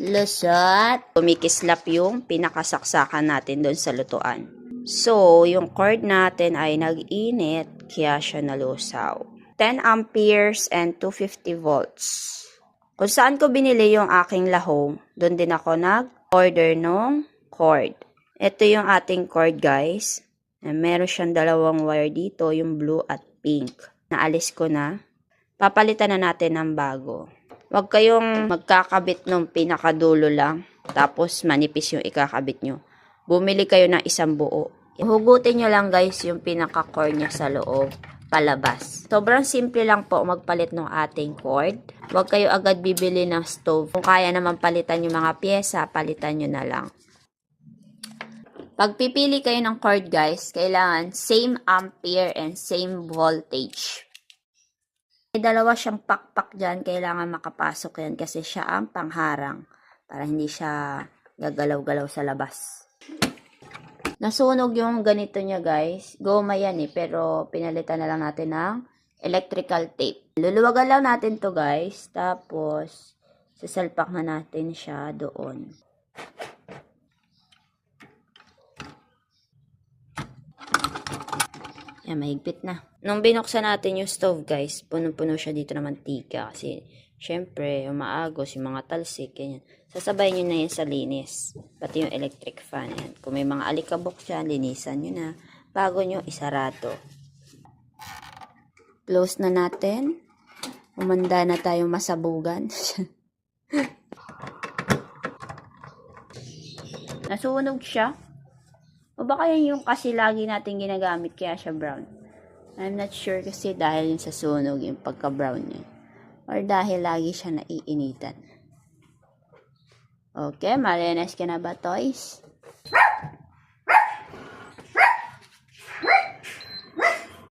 lusot. Kumikislap yung pinakasaksakan natin doon sa lutuan. So, yung cord natin ay nag-init, kaya siya nalusaw. 10 amperes and 250 volts. Kung saan ko binili yung aking lahong, doon din ako nag-order ng cord. Ito yung ating cord, guys. Meron siyang dalawang wire dito, yung blue at pink. Naalis ko na. Papalitan na natin ng bago. Huwag kayong magkakabit ng pinakadulo lang, tapos manipis yung ikakabit nyo. Bumili kayo ng isang buo. Hugutin nyo lang, guys, yung pinaka-cord niya sa loob, palabas. Sobrang simple lang po magpalit ng ating cord. Huwag kayo agad bibili ng stove. Kung kaya naman palitan yung mga pyesa, palitan nyo na lang. Pag pipili kayo ng cord, guys, kailangan same ampere and same voltage. May dalawa siyang pakpak dyan, kailangan makapasok yan kasi siya ang pangharang para hindi siya gagalaw-galaw sa labas. Nasunog yung ganito niya, guys. Goma yan pero pinalitan na lang natin ng electrical tape. Luluwagan lang natin to, guys. Tapos, sasalpak na natin siya doon. Yan, mahigpit na. Nung binuksan natin yung stove, guys, punong-puno siya dito ng mantika. Kasi, syempre, umaagos, yung mga talsik, ganyan. Sasabay nyo na yan sa linis. Pati yung electric fan. Yan. Kung may mga alikabok dyan, linisan nyo na. Bago nyo isarado. Close na natin. Umanda na tayong masabugan. Nasunog siya. O baka yan yung kasi lagi natin ginagamit kaya siya brown. I'm not sure kasi dahil yun sa sunog yung pagka-brown niya. Or dahil lagi siya naiinitan. Okay, malinis ka na ba, toys?